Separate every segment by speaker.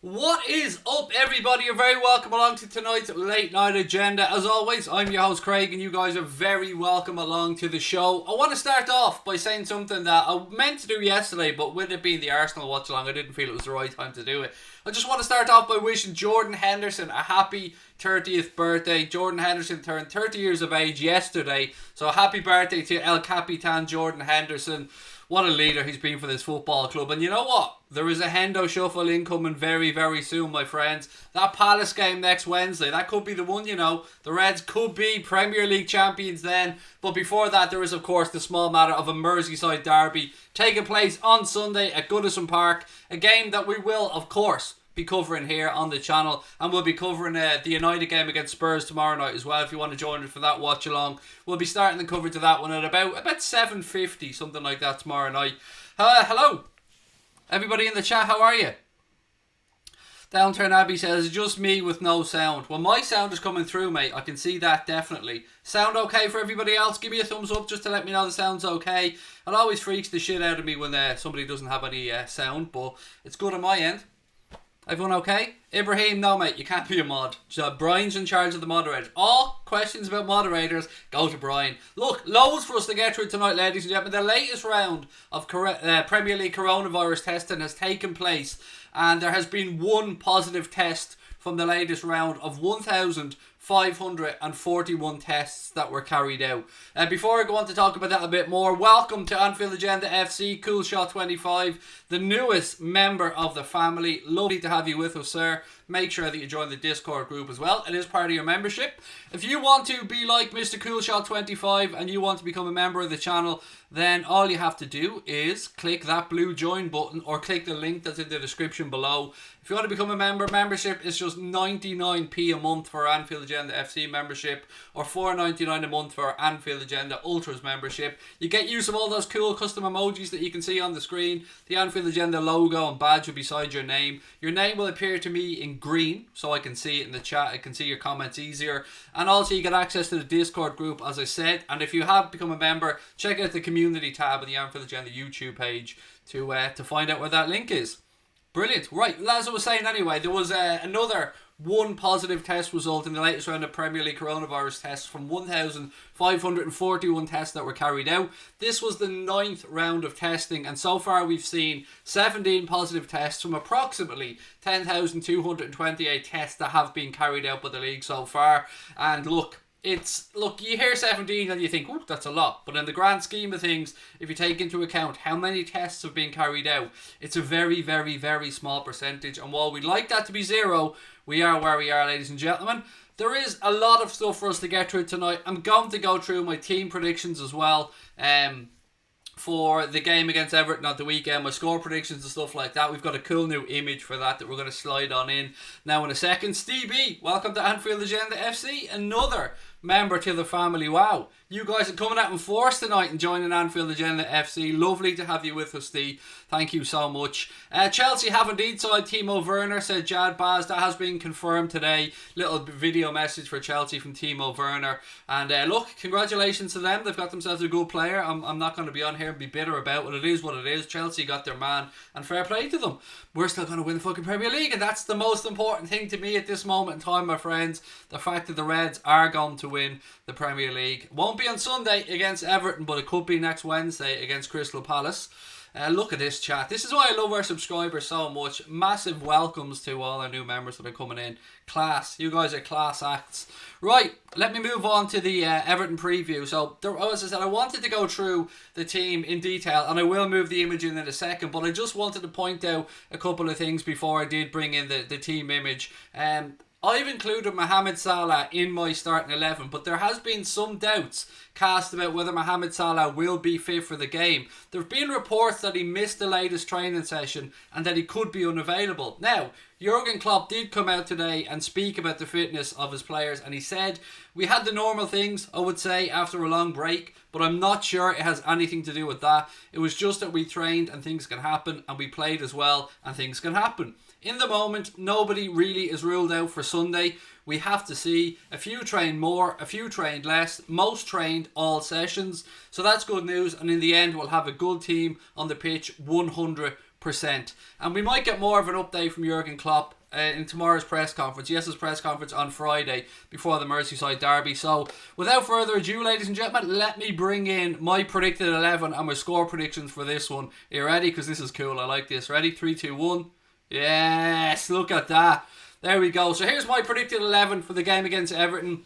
Speaker 1: What is up, everybody? You're very welcome along to tonight's late night agenda. As always, I'm your host Craig, and you guys are very welcome along to the show. I want to start off by saying something that I meant to do yesterday, but with it being the Arsenal watch-along, I didn't feel it was the right time to do it. I just want to start off by wishing Jordan Henderson a happy 30th birthday. Jordan Henderson turned 30 years of age yesterday, so happy birthday to El Capitan Jordan Henderson. What a leader he's been for this football club. And you know what? There is a Hendo shuffle incoming very, very soon, my friends. That Palace game next Wednesday, that could be the one, you know. The Reds could be Premier League champions then. But before that, there is, of course, the small matter of a Merseyside derby taking place on Sunday at Goodison Park. A game that we will, of course, be covering here on the channel, and we'll be covering the United game against Spurs tomorrow night as well. If you want to join us for that watch along, we'll be starting the coverage of that one at about 7:50, something like that, tomorrow night. Hello everybody in the chat, how are you? Downturn Abbey says, just me with no sound. Well, my sound is coming through, mate. I can see that definitely. Sound okay for everybody else? Give me a thumbs up just to let me know the sound's okay. It always freaks the shit out of me when somebody doesn't have any sound, but it's good on my end. Everyone okay? Ibrahim, no mate, you can't be a mod. So Brian's in charge of the moderators. All questions about moderators, go to Brian. Look, loads for us to get through tonight, ladies and gentlemen. The latest round of Premier League coronavirus testing has taken place, and there has been one positive test from the latest round of 1,541 tests that were carried out. Before I go on to talk about that a bit more, welcome to Anfield Agenda FC, Coolshot25, the newest member of the family. Lovely to have you with us, sir. Make sure that you join the Discord group as well. It is part of your membership. If you want to be like Mr. Coolshot25 and you want to become a member of the channel, then all you have to do is click that blue join button or click the link that's in the description below. If you want to become a member, membership is just 99p a month for Anfield Agenda FC membership, or $4.99 a month for Anfield Agenda Ultras membership. You get use of all those cool custom emojis that you can see on the screen. The Anfield Agenda logo and badge will be beside your name. Your name will appear to me in green, so I can see it in the chat. I can see your comments easier. And also you get access to the Discord group, as I said. And if you have become a member, check out the community tab of the Anfield Agenda YouTube page to find out where that link is. Brilliant. Right, as I was saying anyway, there was another one positive test result in the latest round of Premier League coronavirus tests from 1,541 tests that were carried out. This was the 9th round of testing, and so far we've seen 17 positive tests from approximately 10,228 tests that have been carried out by the league so far. And look, you hear 17 and you think, oh, that's a lot. But in the grand scheme of things, if you take into account how many tests have been carried out, it's a very, very, very small percentage. And while we'd like that to be zero, we are where we are, ladies and gentlemen. There is a lot of stuff for us to get through tonight. I'm going to go through my team predictions as well. For the game against Everton at the weekend, my score predictions and stuff like that. We've got a cool new image for that we're going to slide on in now in a second. Stevie, welcome to Anfield Agenda FC, another member to the family. Wow, you guys are coming out in force tonight and joining Anfield Agenda FC. Lovely to have you with us, Steve. Thank you so much. Chelsea have indeed signed Timo Werner, said Jad Baz. That has been confirmed today. Little video message for Chelsea from Timo Werner. And look, congratulations to them. They've got themselves a good player. I'm not going to be on here and be bitter about it. It is what it is. Chelsea got their man, and fair play to them. We're still going to win the fucking Premier League, and that's the most important thing to me at this moment in time, my friends. The fact that the Reds are going to win the Premier League. Won't be on Sunday against Everton, but it could be next Wednesday against Crystal Palace. Look at this chat. This is why I love our subscribers so much. Massive welcomes to all our new members that are coming in. Class. You guys are class acts. Right, let me move on to the Everton preview. So, as I said, I wanted to go through the team in detail, and I will move the image in a second, but I just wanted to point out a couple of things before I did bring in the team image. I've included Mohamed Salah in my starting 11, but there has been some doubts cast about whether Mohamed Salah will be fit for the game. There have been reports that he missed the latest training session and that he could be unavailable. Now, Jurgen Klopp did come out today and speak about the fitness of his players, and he said, we had the normal things, I would say, after a long break, but I'm not sure it has anything to do with that. It was just that we trained and things can happen, and we played as well and things can happen. In the moment, nobody really is ruled out for Sunday. We have to see. A few trained more, a few trained less. Most trained all sessions. So that's good news. And in the end, we'll have a good team on the pitch 100%. And we might get more of an update from Jurgen Klopp in tomorrow's press conference. Yes, his press conference on Friday before the Merseyside derby. So without further ado, ladies and gentlemen, let me bring in my predicted 11 and my score predictions for this one. Are you ready? Because this is cool. I like this. Ready? 3, 2, 1. Yes, look at that. There we go. So here's my predicted 11 for the game against Everton.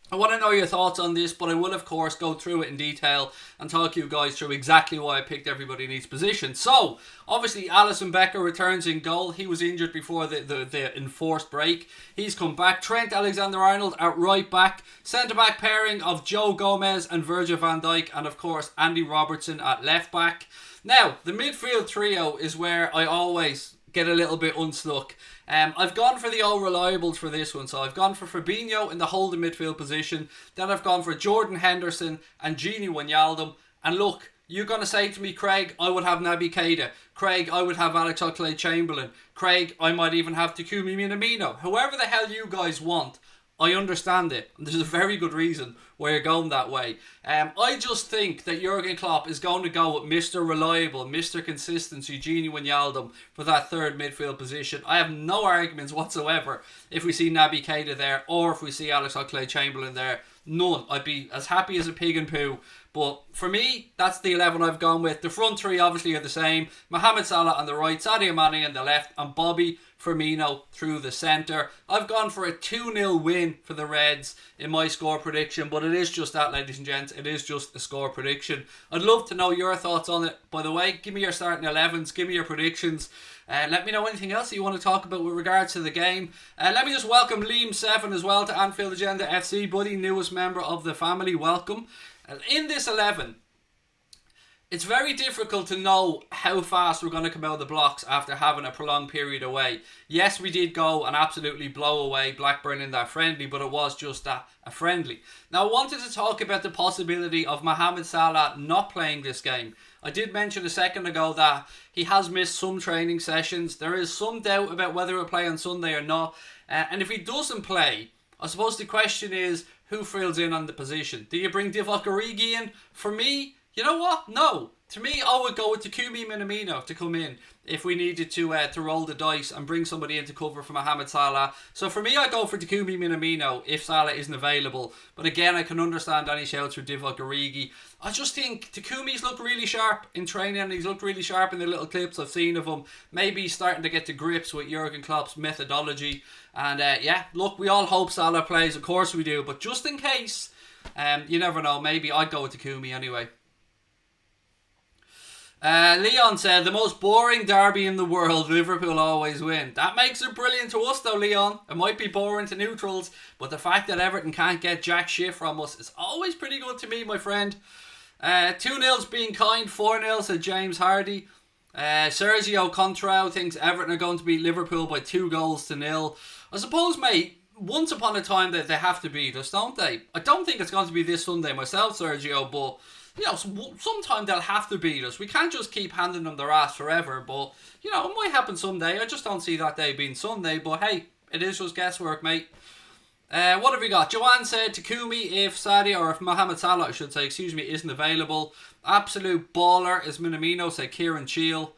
Speaker 1: I want to know your thoughts on this, but I will of course go through it in detail and talk you guys through exactly why I picked everybody in each position. So, obviously Alisson Becker returns in goal. He was injured before the enforced break. He's come back. Trent Alexander-Arnold at right back. Centre-back pairing of Joe Gomez and Virgil van Dijk, and of course Andy Robertson at left back. Now, the midfield trio is where I always get a little bit unstuck. I've gone for the all reliables for this one. So I've gone for Fabinho in the holding midfield position. Then I've gone for Jordan Henderson and Gini Wijnaldum. And look, you're going to say to me, Craig, I would have Naby Keita. Craig, I would have Alex Oxlade-Chamberlain. Craig, I might even have Takumi Minamino. However the hell you guys want, I understand it. And there's a very good reason why you're going that way. I just think that Jurgen Klopp is going to go with Mr. Reliable, Mr. Consistency, Gini Wijnaldum for that third midfield position. I have no arguments whatsoever if we see Naby Keita there or if we see Alex Oxlade-Chamberlain there. None. I'd be as happy as a pig in poo. But for me, that's the 11 I've gone with. The front three obviously are the same. Mohamed Salah on the right, Sadio Mane on the left, and Bobby Firmino through the centre. I've gone for a 2-0 win for the Reds in my score prediction, but it is just that, ladies and gents. It is just a score prediction. I'd love to know your thoughts on it. By the way, give me your starting 11s, give me your predictions. Let me know anything else that you want to talk about with regards to the game. Let me just welcome Liam7 as well to Anfield Agenda FC, buddy, newest member of the family. Welcome. In this 11, it's very difficult to know how fast we're going to come out of the blocks after having a prolonged period away. Yes, we did go and absolutely blow away Blackburn in that friendly, but it was just that, a friendly. Now, I wanted to talk about the possibility of Mohamed Salah not playing this game. I did mention a second ago that he has missed some training sessions. There is some doubt about whether he'll play on Sunday or not. And if he doesn't play, I suppose the question is, who fills in on the position? Do you bring Divock Origi in? For me, you know what? No. To me, I would go with Takumi Minamino to come in if we needed to roll the dice and bring somebody in to cover for Mohamed Salah. So for me, I go for Takumi Minamino if Salah isn't available. But again, I can understand any shouts for Divock Origi. I just think Takumi's looked really sharp in training, and he's looked really sharp in the little clips I've seen of him. Maybe he's starting to get to grips with Jurgen Klopp's methodology. And yeah, look, we all hope Salah plays, of course we do. But just in case, you never know, maybe I'd go with Takumi anyway. Leon said, the most boring derby in the world, Liverpool always win. That makes it brilliant to us though, Leon. It might be boring to neutrals, but the fact that Everton can't get jack shit from us is always pretty good to me, my friend. 2-0's being kind, 4-0 said James Hardy. Sergio Contrao thinks Everton are going to beat Liverpool by 2-0. I suppose, mate, once upon a time that they have to beat us, don't they? I don't think it's going to be this Sunday myself, Sergio, but you know, sometime they'll have to beat us. We can't just keep handing them their ass forever, but you know, it might happen someday. I just don't see that day being Sunday, but hey, it is just guesswork, mate. What have we got? Joanne said Takumi if Sadio, or if Mohamed Salah, I should say, excuse me, isn't available. Absolute baller is Minamino, said Kieran Cheel.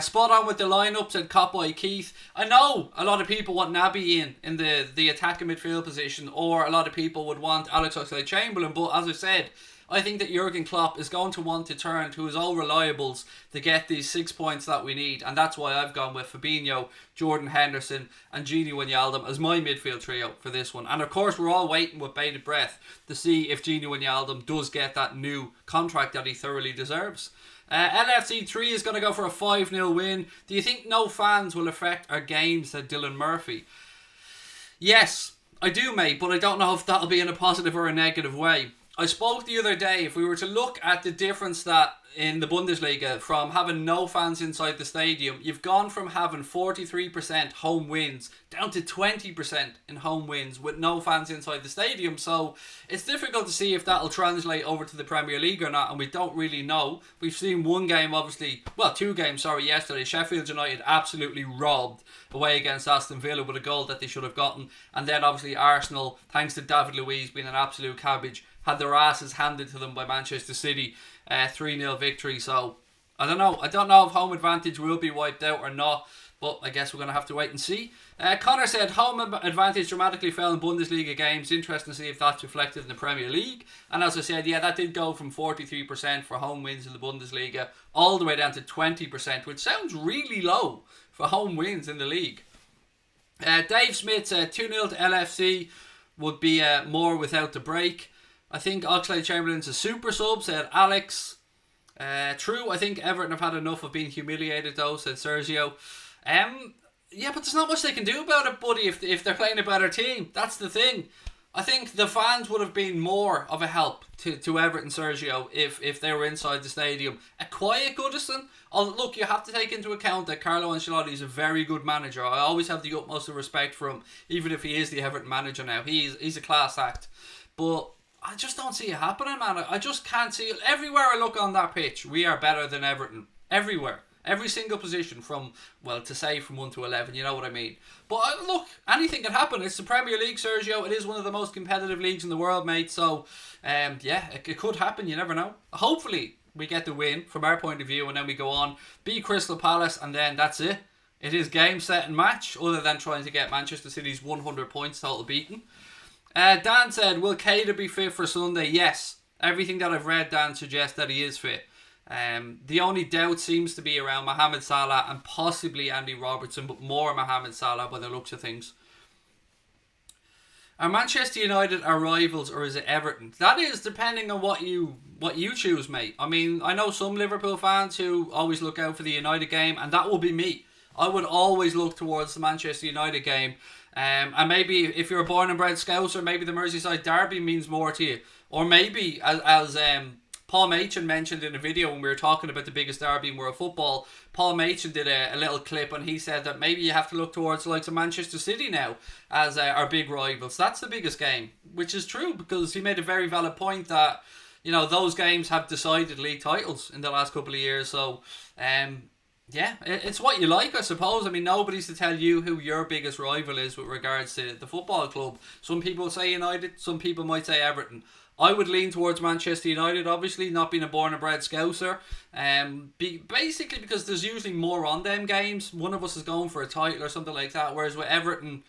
Speaker 1: Spot on with the lineup, said Copboy Keith. I know a lot of people want Naby in the attacking midfield position, or a lot of people would want Alex Oxlade-Chamberlain, but as I said, I think that Jurgen Klopp is going to want to turn to his all reliables to get these 6 points that we need, and that's why I've gone with Fabinho, Jordan Henderson and Gini Wijnaldum as my midfield trio for this one. And of course we're all waiting with bated breath to see if Gini Wijnaldum does get that new contract that he thoroughly deserves. LFC 3 is going to go for a 5-0 win. Do you think no fans will affect our game, said Dylan Murphy? Yes, I do, mate, but I don't know if that'll be in a positive or a negative way. I spoke the other day, if we were to look at the difference that in the Bundesliga from having no fans inside the stadium, you've gone from having 43% home wins down to 20% in home wins with no fans inside the stadium. So it's difficult to see if that'll translate over to the Premier League or not, and we don't really know. We've seen one game, obviously, well, 2 games, yesterday. Sheffield United absolutely robbed away against Aston Villa with a goal that they should have gotten, and then obviously Arsenal, thanks to David Luiz being an absolute cabbage, had their asses handed to them by Manchester City. 3-0 victory. So I don't know. I don't know if home advantage will be wiped out or not, but I guess we're going to have to wait and see. Connor said home advantage dramatically fell in Bundesliga games. Interesting to see if that's reflected in the Premier League. And as I said, yeah, that did go from 43% for home wins in the Bundesliga all the way down to 20%, which sounds really low for home wins in the league. Dave Smith said 2-0 to LFC would be more without the break. I think Oxlade-Chamberlain's a super sub, said Alex. True, I think Everton have had enough of being humiliated though, said Sergio. Yeah, but there's not much they can do about it, buddy, if they're playing a better team. That's the thing. I think the fans would have been more of a help to Everton, Sergio, if they were inside the stadium. A quiet Goodison. Look, you have to take into account that Carlo Ancelotti is a very good manager. I always have the utmost of respect for him, even if he is the Everton manager now. He's a class act. But I just don't see it happening, man. I just can't see it. Everywhere I look on that pitch, we are better than Everton. Everywhere. Every single position from 1 to 11, you know what I mean. But look, anything can happen. It's the Premier League, Sergio. It is one of the most competitive leagues in the world, mate. So, yeah, it could happen. You never know. Hopefully, we get the win from our point of view, and then we go on, beat Crystal Palace, and then that's it. It is game, set, and match, other than trying to get Manchester City's 100 points total beaten. Dan said, will Cater be fit for Sunday? Yes. Everything that I've read, Dan, suggests that he is fit. The only doubt seems to be around Mohamed Salah and possibly Andy Robertson, but more Mohamed Salah by the looks of things. Are Manchester United our rivals, or is it Everton? That is depending on what you choose, mate. I mean, I know some Liverpool fans who always look out for the United game, and that will be me. I would always look towards the Manchester United game. And maybe if you're a born and bred Scouser, maybe the Merseyside derby means more to you. Or maybe, as Paul Machin mentioned in a video when we were talking about the biggest derby in world football, Paul Machin did a little clip and he said that maybe you have to look towards the likes of Manchester City now as our big rivals. That's the biggest game, which is true, because he made a very valid point that, you know, those games have decided league titles in the last couple of years. So, yeah, it's what you like, I suppose. I mean, nobody's to tell you who your biggest rival is with regards to the football club. Some people say United, some people might say Everton. I would lean towards Manchester United, obviously, not being a born and bred Scouser. Basically because there's usually more on them games. One of us is going for a title or something like that, whereas with Everton,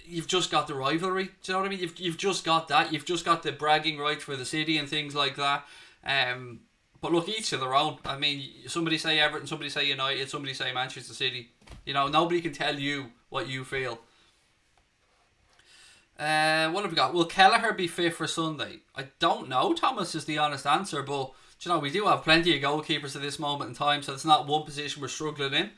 Speaker 1: you've just got the rivalry. Do you know what I mean? You've just got that. You've just got the bragging rights for the city and things like that. But look, each to their own. I mean, somebody say Everton, somebody say United, somebody say Manchester City. You know, nobody can tell you what you feel. What have we got? Will Kelleher be fit for Sunday? I don't know, Thomas, is the honest answer, but you know, we do have plenty of goalkeepers at this moment in time, so it's not one position we're struggling in.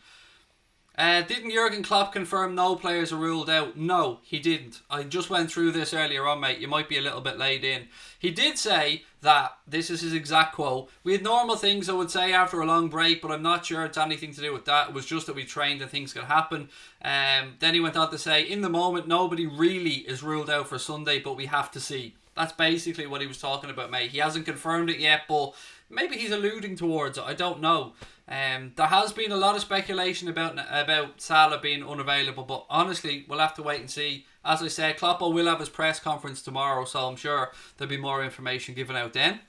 Speaker 1: Didn't Jurgen Klopp confirm no players are ruled out? No, he didn't. I just went through this earlier on, mate. You might be a little bit laid in. He did say that, this is his exact quote, we had normal things, I would say, after a long break, but I'm not sure it's anything to do with that. It was just that we trained and things could happen. Then he went on to say, in the moment, nobody really is ruled out for Sunday, but we have to see. That's basically what he was talking about, mate. He hasn't confirmed it yet, but maybe he's alluding towards it. I don't know. There has been a lot of speculation about Salah being unavailable, but honestly, we'll have to wait and see. As I said, Klopp will have his press conference tomorrow, so I'm sure there'll be more information given out then.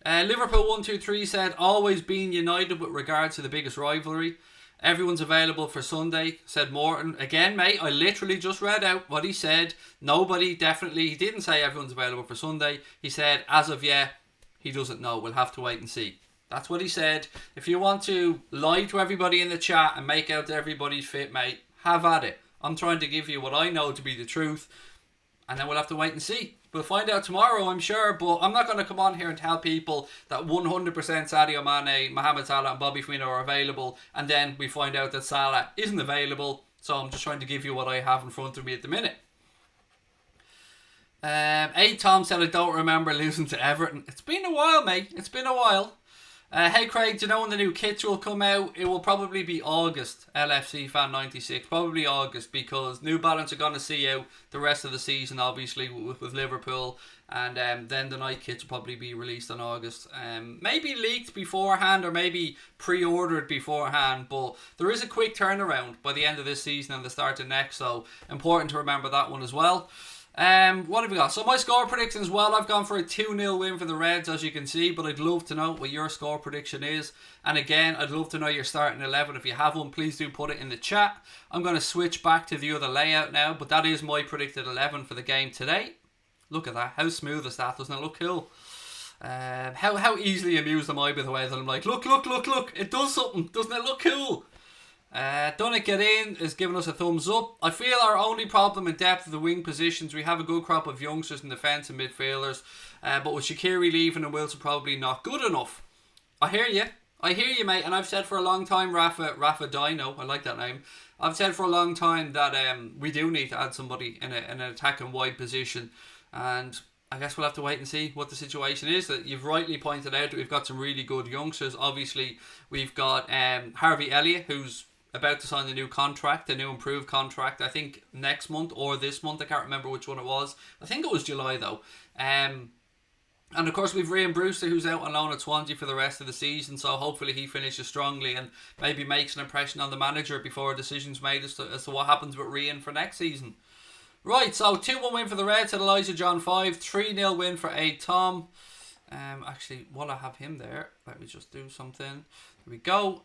Speaker 1: Liverpool 123 said, always being united with regard to the biggest rivalry. Everyone's available for Sunday, said Morton. Again, mate, I literally just read out what he said. Nobody, definitely, he didn't say everyone's available for Sunday. He said, as of yet, he doesn't know. We'll have to wait and see. That's what he said. If you want to lie to everybody in the chat and make out that everybody's fit, mate, have at it. I'm trying to give you what I know to be the truth, and then we'll have to wait and see. We'll find out tomorrow, I'm sure, but I'm not going to come on here and tell people that 100% Sadio Mane, Mohamed Salah and Bobby Firmino are available, and then we find out that Salah isn't available. So I'm just trying to give you what I have in front of me at the minute. Tom said, I don't remember losing to Everton. It's been a while, mate. It's been a while. Hey Craig, do you know when the new kits will come out? It will probably be August, LFC Fan 96. Probably August, because New Balance are going to see out the rest of the season, obviously, with Liverpool. And then the night kits will probably be released in August. Maybe leaked beforehand or maybe pre-ordered beforehand. But there is a quick turnaround by the end of this season and the start of next. So important to remember that one as well. What have we got? So my score prediction as well, I've gone for a 2-0 win for the Reds, as you can see, but I'd love to know what your score prediction is. And again, I'd love to know your starting 11. If you have one, please do put it in the chat. I'm going to switch back to the other layout now, but that is my predicted 11 for the game today. Look at that. How smooth is that? Doesn't it look cool? How easily amused am I by the way that I'm like, look, it does something. Doesn't it look cool? Done It Get In is giving us a thumbs up. I feel our only problem in depth of the wing positions, we have a good crop of youngsters in defence and midfielders, but with Shaqiri leaving and Wilson probably not good enough. I hear you mate, and I've said for a long time, Rafa Dino, I like that name, I've said for a long time that we do need to add somebody in an attacking wide position, and I guess we'll have to wait and see what the situation is. That you've rightly pointed out that we've got some really good youngsters. Obviously we've got Harvey Elliott, who's about to sign a new contract, a new improved contract, I think next month or this month. I can't remember which one it was. I think it was July though. And of course we've Raheem Brewster, who's out on loan at Swansea for the rest of the season, so hopefully he finishes strongly and maybe makes an impression on the manager before a decision's made as to what happens with Raheem for next season. Right, so 2-1 win for the Reds at Elijah John 5, 3-0 win for A Tom. Actually, while I have him there, let me just do something. Here we go.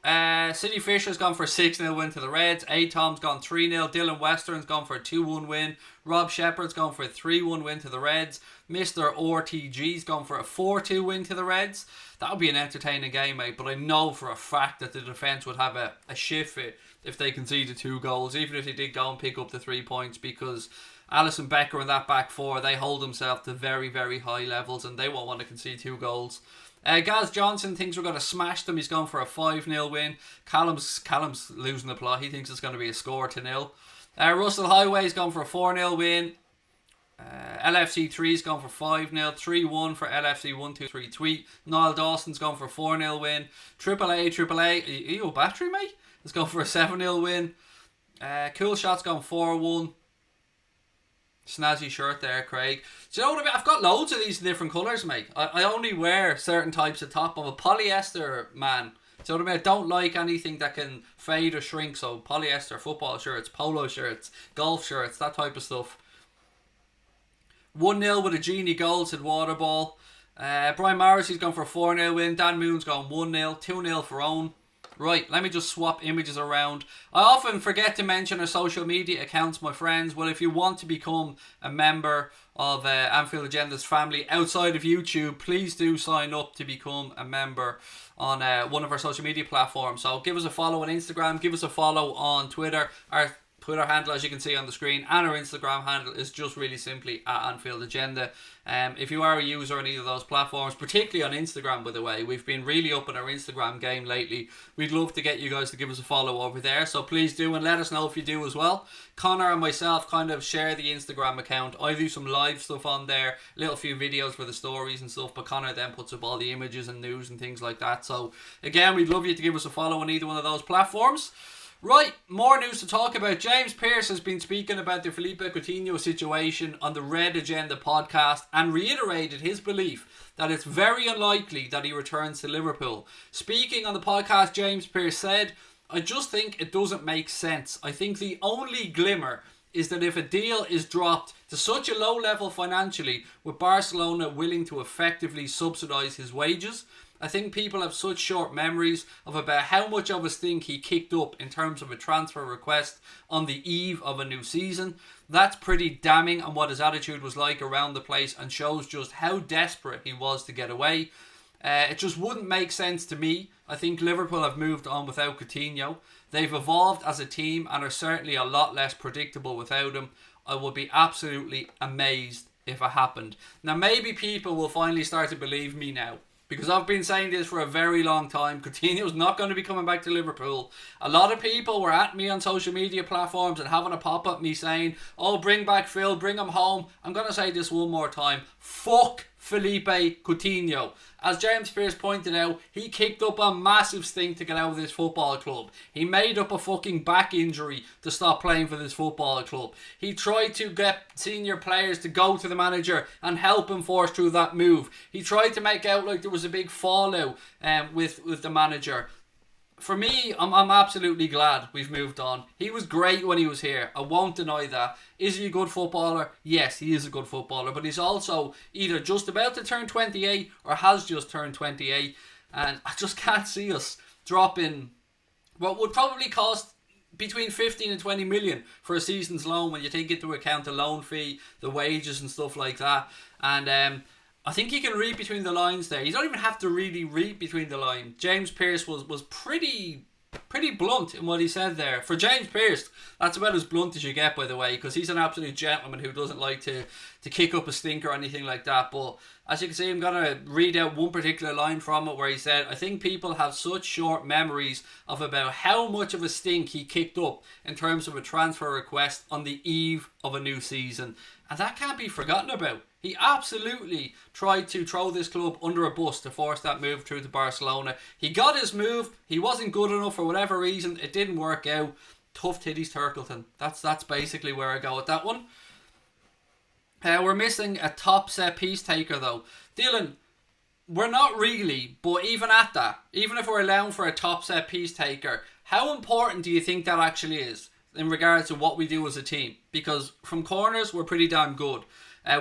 Speaker 1: City Fisher's gone for a 6-0 win to the Reds. A Tom's gone 3-0. Dylan Western's gone for a 2-1 win. Rob Shepherd's gone for a 3-1 win to the Reds. Mr. RTG's gone for a 4-2 win to the Reds. That would be an entertaining game, mate, but I know for a fact that the defence would have a shift fit if they conceded 2 goals, even if they did go and pick up the 3 points, because Alisson Becker and that back four, they hold themselves to very, very high levels and they won't want to concede 2 goals. Gaz Johnson thinks we're going to smash them. He's gone for a 5-0 win. Callum's losing the plot. He thinks it's going to be a score to 0. Russell Highway's gone for a 4-0 win. LFC 3's gone for 5-0. 3-1 for LFC 123 tweet. Niall Dawson's gone for a 4-0 win. AAA. Are you a battery, mate? It's gone for a 7-0 win. Cool Shot's gone 4-1. Snazzy shirt there, Craig. Do you know what I mean? I've got loads of these different colours, mate. I only wear certain types of top. I'm a polyester man. Do you know what I mean? I don't like anything that can fade or shrink. So polyester, football shirts, polo shirts, golf shirts, that type of stuff. 1-0 with a genie goal, said Waterball. Brian Morrissey's gone for a 4-0 win. Dan Moon's gone 1-0, 2-0 for Owen. Right, let me just swap images around. I often forget to mention our social media accounts, my friends. Well, if you want to become a member of Anfield Agenda's family outside of YouTube, please do sign up to become a member on one of our social media platforms. So give us a follow on Instagram, give us a follow on Twitter. Our Twitter handle, as you can see on the screen, and our Instagram handle is just really simply at Anfield Agenda. If you are a user on either of those platforms, particularly on Instagram, by the way, we've been really up in our Instagram game lately. We'd love to get you guys to give us a follow over there, so please do, and let us know if you do as well. Connor and myself kind of share the Instagram account. I do some live stuff on there, a little few videos for the stories and stuff, but Connor then puts up all the images and news and things like that. So again, we'd love you to give us a follow on either one of those platforms. Right, more news to talk about. James Pearce has been speaking about the Philippe Coutinho situation on the Red Agenda podcast and reiterated his belief that it's very unlikely that he returns to Liverpool. Speaking on the podcast, James Pearce said, "I just think it doesn't make sense. I think the only glimmer is that if a deal is dropped to such a low level financially, with Barcelona willing to effectively subsidise his wages, I think people have such short memories of about how much of a stink he kicked up in terms of a transfer request on the eve of a new season. That's pretty damning on what his attitude was like around the place and shows just how desperate he was to get away. It just wouldn't make sense to me. I think Liverpool have moved on without Coutinho. They've evolved as a team and are certainly a lot less predictable without him. I would be absolutely amazed if it happened." Now maybe people will finally start to believe me now, because I've been saying this for a very long time. Coutinho's not going to be coming back to Liverpool. A lot of people were at me on social media platforms and having a pop at me saying, "Oh, bring back Phil, bring him home." I'm going to say this one more time. Fuck Philippe Coutinho. As James Pearce pointed out, he kicked up a massive stink to get out of this football club. He made up a fucking back injury to stop playing for this football club. He tried to get senior players to go to the manager and help him force through that move. He tried to make out like there was a big fallout with the manager. for me, I'm absolutely glad we've moved on. He was great when he was here. I won't deny that. Is he a good footballer? Yes, he is a good footballer. But he's also either just about to turn 28 or has just turned 28. And I just can't see us dropping what would probably cost between 15 and 20 million for a season's loan when you take into account the loan fee, the wages and stuff like that. And I think he can read between the lines there. You don't even have to really read between the lines. James Pearce was pretty blunt in what he said there. For James Pearce, that's about as blunt as you get, by the way, because he's an absolute gentleman who doesn't like to kick up a stink or anything like that. But as you can see, I'm going to read out one particular line from it where he said, I think people have such short memories of about how much of a stink he kicked up in terms of a transfer request on the eve of a new season. And that can't be forgotten about. He absolutely tried to throw this club under a bus to force that move through to Barcelona. He got his move. He wasn't good enough for whatever reason. It didn't work out. Tough titties Turkleton. That's basically where I go with that one. We're missing a top set piece taker though. Dylan, we're not really, but even at that, even if we're allowing for a top set piece taker, how important do you think that actually is in regards to what we do as a team? Because from corners, we're pretty damn good.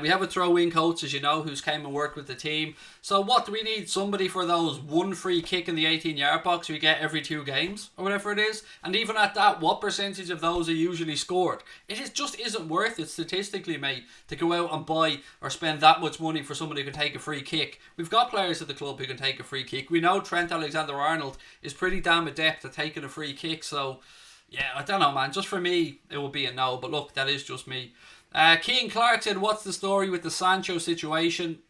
Speaker 1: We have a throw-in coach, as you know, who's came and worked with the team. So what do we need? Somebody for those one free kick in the 18-yard box we get every 2 games or whatever it is. And even at that, what percentage of those are usually scored? Just isn't worth it statistically, mate, to go out and buy or spend that much money for somebody who can take a free kick. We've got players at the club who can take a free kick. We know Trent Alexander-Arnold is pretty damn adept at taking a free kick. So, yeah, I don't know, man. Just for me, it will be a no. But look, that is just me. Keane Clark said, what's the story with the Sancho situation?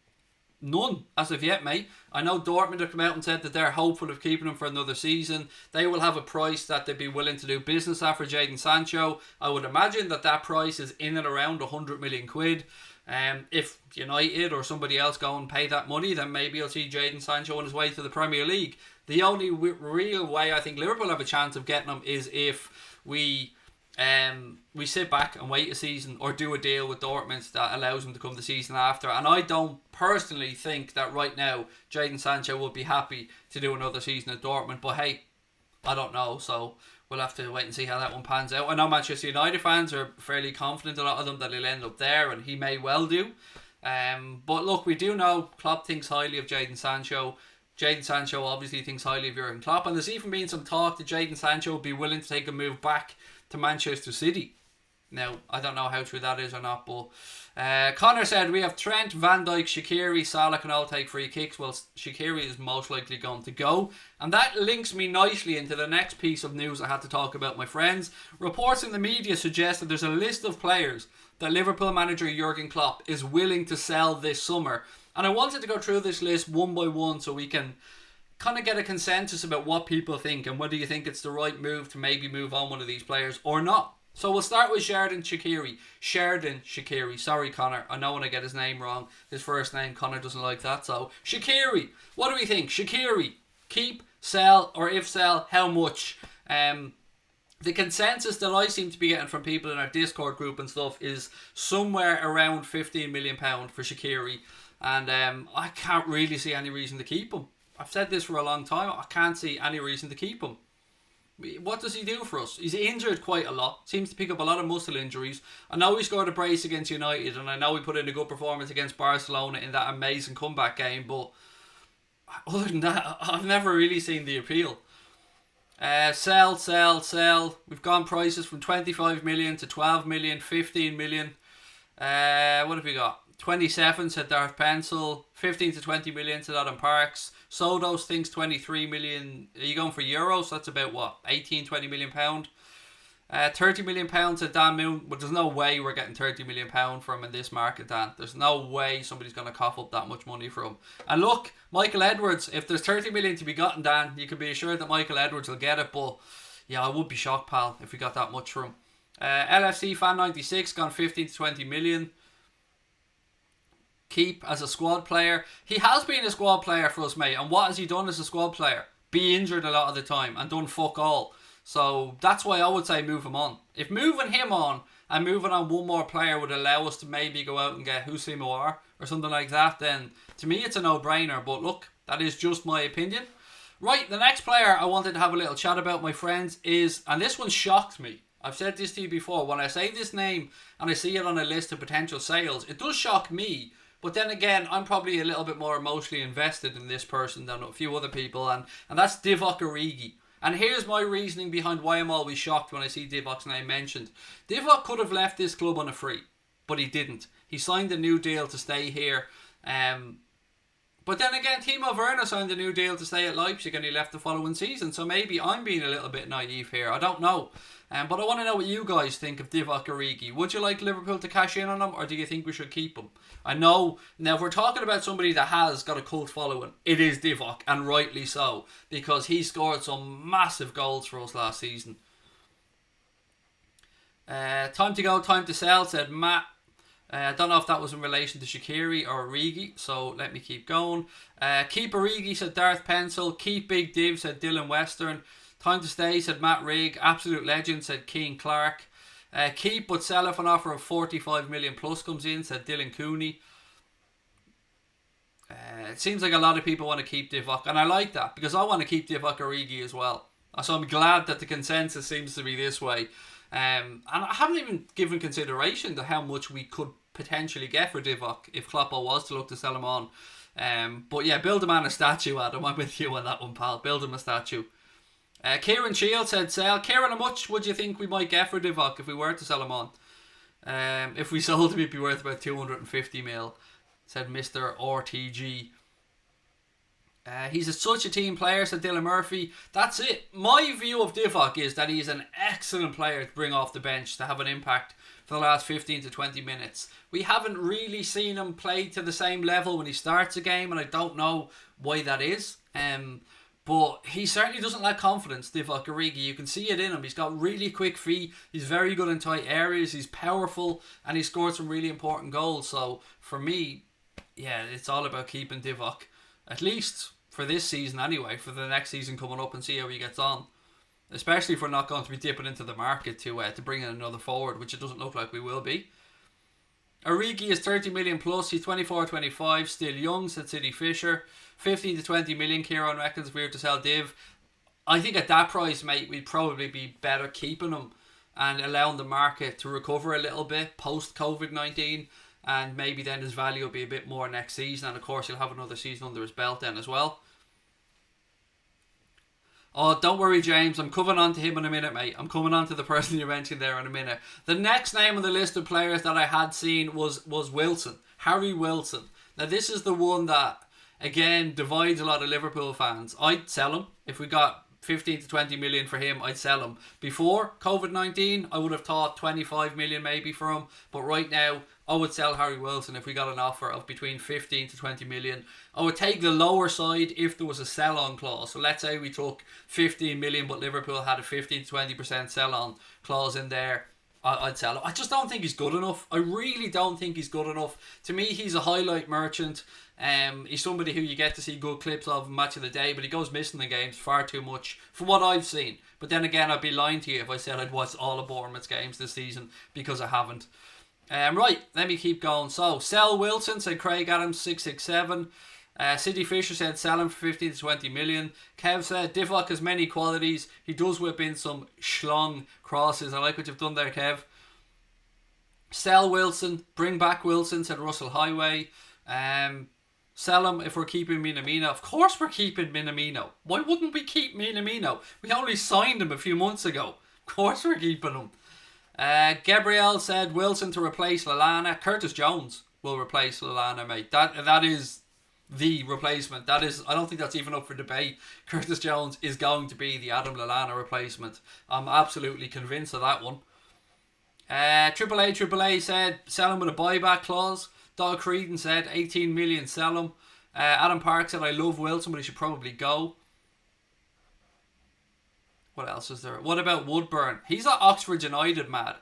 Speaker 1: None as of yet, mate. I know Dortmund have come out and said that they're hopeful of keeping him for another season. They will have a price that they'd be willing to do business at for Jadon Sancho. I would imagine that price is in and around 100 million quid. If United or somebody else go and pay that money, then maybe you'll see Jadon Sancho on his way to the Premier League. The only real way I think Liverpool have a chance of getting him is if we sit back and wait a season or do a deal with Dortmund that allows him to come the season after. And I don't personally think that right now Jadon Sancho would be happy to do another season at Dortmund. But hey, I don't know. So we'll have to wait and see how that one pans out. I know Manchester United fans are fairly confident, a lot of them, that he'll end up there, and he may well do. But look, we do know Klopp thinks highly of Jadon Sancho. Jadon Sancho obviously thinks highly of Jurgen Klopp. And there's even been some talk that Jadon Sancho would be willing to take a move back to Manchester City. Now, I don't know how true that is or not, but Connor said, we have Trent, Van Dijk, Shaqiri, Salah can all take free kicks. Well, Shaqiri is most likely going to go. And that links me nicely into the next piece of news I had to talk about, my friends. Reports in the media suggest that there's a list of players that Liverpool manager Jurgen Klopp is willing to sell this summer. And I wanted to go through this list one by one so we can kind of get a consensus about what people think and whether you think it's the right move to maybe move on one of these players or not. So we'll start with Jadon Shaqiri. Sorry, Connor. I know when I get his name wrong. His first name, Connor doesn't like that. So, Shaqiri. What do we think? Shaqiri. Keep, sell, or if sell, how much? The consensus that I seem to be getting from people in our Discord group and stuff is somewhere around £15 million for Shaqiri. And I can't really see any reason to keep him. I've said this for a long time. I can't see any reason to keep him. What does he do for us? He's injured quite a lot. Seems to pick up a lot of muscle injuries. I know he scored a brace against United, and I know he put in a good performance against Barcelona in that amazing comeback game, but other than that, I've never really seen the appeal. Sell. We've gone prices from 25 million to 12 million, 15 million. What have we got? 27 said Darth Pencil, 15 to 20 million said Adam Parks. Sodos thinks 23 million. Are you going for euros? That's about what? 18, 20 million pound. 30 million pounds said Dan Moon. But there's no way we're getting 30 million pound from in this market, Dan. There's no way somebody's going to cough up that much money from. And look, Michael Edwards, if there's 30 million to be gotten, Dan, you can be assured that Michael Edwards will get it. But yeah, I would be shocked, pal, if we got that much from him. LFC Fan 96 gone 15 to 20 million. Keep as a squad player. He has been a squad player for us, mate. And what has he done as a squad player? Be injured a lot of the time and done fuck all. So that's why I would say move him on. If moving him on and moving on one more player would allow us to maybe go out and get Houssem Aouar or something like that, then to me it's a no-brainer. But look, that is just my opinion. Right, the next player I wanted to have a little chat about, my friends, is, and this one shocked me. I've said this to you before. When I say this name and I see it on a list of potential sales, it does shock me. But then again, I'm probably a little bit more emotionally invested in this person than a few other people, and that's Divock Origi. And here's my reasoning behind why I'm always shocked when I see Divock's name mentioned. Divock could have left this club on a free, but he didn't. He signed a new deal to stay here. But then again, Timo Werner signed a new deal to stay at Leipzig and he left the following season. So maybe I'm being a little bit naive here. I don't know. But I want to know what you guys think of Divock Origi. Would you like Liverpool to cash in on him, or do you think we should keep him? I know, now if we're talking about somebody that has got a cult following, it is Divock, and rightly so, because he scored some massive goals for us last season. Time to go, time to sell, said Matt. I don't know if that was in relation to Shaqiri or Origi, so let me keep going. Keep Origi, said Darth Pencil. Keep Big Div, said Dylan Western. Time to stay, said Matt Rigg. Absolute legend, said Keane Clark. Keep but sell if an offer of 45 million plus comes in, said Dylan Cooney. It seems like a lot of people want to keep Divock, and I like that because I want to keep Divock Origi as well. So I'm glad that the consensus seems to be this way. And I haven't even given consideration to how much we could potentially get for Divock if Klopp was to look to sell him on. But yeah, build a man a statue, Adam. I'm with you on that one, pal. Build him a statue. Kieran Shields said sell. Kieran, how much would you think we might get for Divock if we were to sell him on? If we sold him, he'd be worth about 250 mil, said Mr. RTG. He's such a team player, said Dylan Murphy. That's it. My view of Divock is that he's an excellent player to bring off the bench to have an impact for the last 15 to 20 minutes. We haven't really seen him play to the same level when he starts a game, and I don't know why that is. But he certainly doesn't lack confidence, Divock Origi. You can see it in him. He's got really quick feet. He's very good in tight areas. He's powerful, and he scored some really important goals. So for me, yeah, it's all about keeping Divock, at least for this season anyway, for the next season coming up, and see how he gets on. Especially if we're not going to be dipping into the market to bring in another forward, which it doesn't look like we will be. Origi is 30 million plus. He's 24-25, still young, said City Fisher. 15 to 20 million, Kieran reckons, if we were to sell Div. I think at that price, mate, we'd probably be better keeping him and allowing the market to recover a little bit post COVID-19, and maybe then his value will be a bit more next season, and of course he'll have another season under his belt then as well. Oh, don't worry, James. I'm coming on to him in a minute, mate. I'm coming on to the person you mentioned there in a minute. The next name on the list of players that I had seen was Wilson. Harry Wilson. Now, this is the one that, again, divides a lot of Liverpool fans. I'd sell him. If we got 15 to 20 million for him, I'd sell him. Before COVID-19, I would have thought 25 million maybe for him. But right now, I would sell Harry Wilson if we got an offer of between 15 to 20 million. I would take the lower side if there was a sell-on clause. So let's say we took 15 million, but Liverpool had a 15 to 20% sell-on clause in there. I'd sell him. I just don't think he's good enough. I really don't think he's good enough. To me, he's a highlight merchant. He's somebody who you get to see good clips of in Match of the Day, but he goes missing the games far too much from what I've seen. But then again, I'd be lying to you if I said I'd watched all of Bournemouth's games this season, because I haven't. Right, let me keep going. So, sell Wilson, said Craig Adams 667. City Fisher said sell him for 15 to 20 million. Kev said Divock has many qualities. He does whip in some schlong crosses. I like what you've done there, Kev. Sell Wilson, bring back Wilson, said Russell Highway. Sell him if we're keeping Minamino. Of course we're keeping Minamino. Why wouldn't we keep Minamino? We only signed him a few months ago. Of course we're keeping him. Gabriel said Wilson to replace Lallana. Curtis Jones will replace Lallana, mate. That is the replacement. That is, I don't think that's even up for debate. Curtis Jones is going to be the Adam Lallana replacement. I'm absolutely convinced of that one. AAA said sell him with a buyback clause. Doug Creedon said 18 million, sell him. Adam Park said I love Wilson, but he should probably go. What else is there? What about Woodburn? He's at Oxford United, Matt.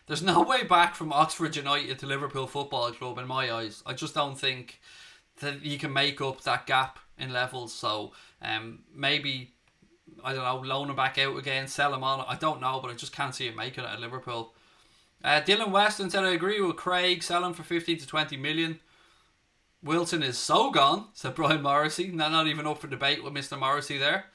Speaker 1: There's no way back from Oxford United to Liverpool Football Club in my eyes. I just don't think that you can make up that gap in levels. So maybe, I don't know, loan him back out again, sell him on. I don't know, but I just can't see him making it at Liverpool. Dylan Weston said I agree with Craig. Sell him for 15 to 20 million. Wilson is so gone, said Brian Morrissey. Not even up for debate with Mr. Morrissey there.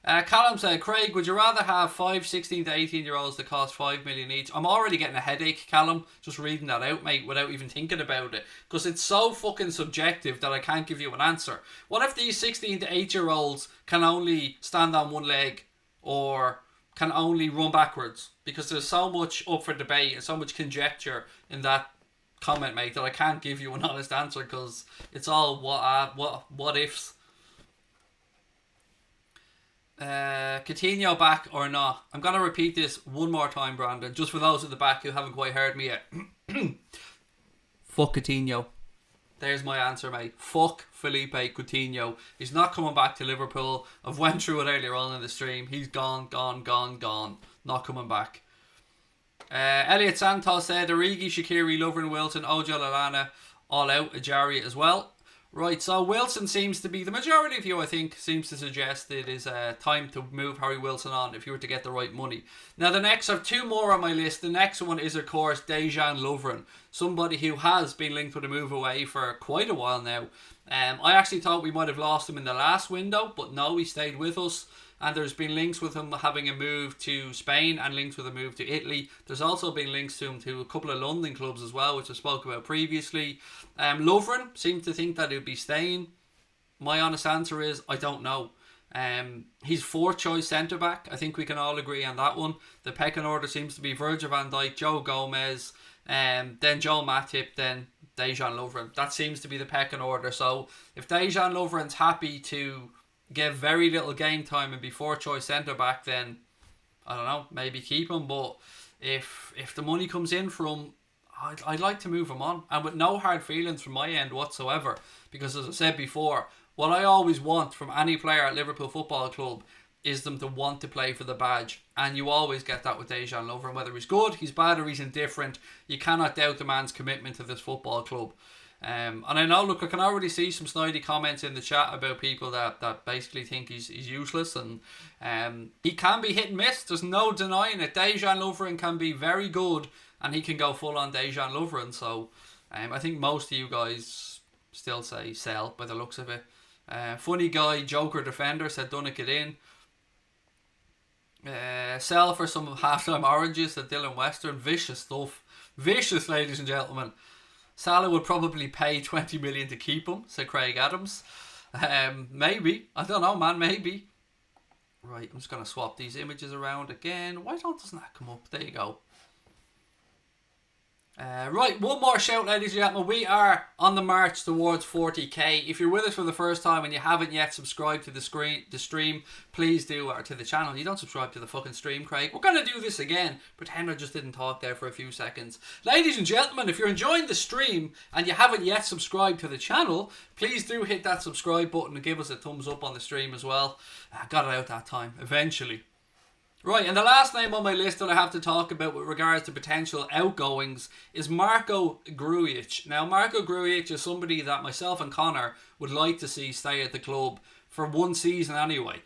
Speaker 1: Callum said, Craig, would you rather have 5 16 to 18 year olds that cost 5 million each? I'm already getting a headache, Callum, just reading that out, mate, without even thinking about it. Because it's so fucking subjective that I can't give you an answer. What if these 16 to 8 year olds can only stand on one leg or can only run backwards? Because there's so much up for debate and so much conjecture in that comment, mate, that I can't give you an honest answer because it's all what ifs. Coutinho back or not? I'm going to repeat this one more time, Brandon, just for those at the back who haven't quite heard me yet. Fuck Coutinho. There's my answer, mate. Fuck Philippe Coutinho. He's not coming back to Liverpool. I've went through it earlier on in the stream. He's gone. Not coming back. Elliot Santos said Origi, Shaqiri, Lovren, Wilson, Ojo, Lallana, all out. Ajari as well. Right, so Wilson seems to be, the majority of you I think seems to suggest it is time to move Harry Wilson on if you were to get the right money. Now the next, I have two more on my list. The next one is of course Dejan Lovren, somebody who has been linked with a move away for quite a while now. I actually thought we might have lost him in the last window, but no, he stayed with us. And there's been links with him having a move to Spain and links with a move to Italy. There's also been links to him to a couple of London clubs as well, which I spoke about previously. Lovren seems to think that he'll be staying. My honest answer is, I don't know. He's fourth choice centre-back. I think we can all agree on that one. The pecking order seems to be Virgil van Dijk, Joe Gomez, then Joel Matip, then Dejan Lovren. That seems to be the pecking order. So if Dejan Lovren's happy to get very little game time and be fourth choice centre back, then I don't know, maybe keep him. But if the money comes in for him, I'd like to move him on, and with no hard feelings from my end whatsoever, because as I said before, what I always want from any player at Liverpool Football Club is them to want to play for the badge, and you always get that with Dejan Lovren. Whether he's good, he's bad, or he's indifferent, you cannot doubt the man's commitment to this football club. And I know, look, I can already see some snidey comments in the chat about people that basically think he's useless, and he can be hit and miss. There's no denying it. Dejan Lovren can be very good, and he can go full on Dejan Lovren. So I think most of you guys still say sell by the looks of it. Funny guy, Joker Defender said done it, get in. Sell for some halftime oranges, said Dylan Western. Vicious stuff. Vicious, ladies and gentlemen. Salah would probably pay 20 million to keep him, said Craig Adams. Maybe. I don't know, man. Maybe. Right, I'm just going to swap these images around again. Why doesn't that come up? There you go. Right, one more shout, ladies and gentlemen. We are on the march towards 40k. If you're with us for the first time and you haven't yet subscribed to the stream, please do, or to the channel. You don't subscribe to the fucking stream, Craig. We're going to do this again. Pretend I just didn't talk there for a few seconds. Ladies and gentlemen, if you're enjoying the stream and you haven't yet subscribed to the channel, please do hit that subscribe button and give us a thumbs up on the stream as well. I got it out that time, eventually. Right, and the last name on my list that I have to talk about with regards to potential outgoings is Marko Grujic. Now, Marko Grujic is somebody that myself and Connor would like to see stay at the club for one season anyway.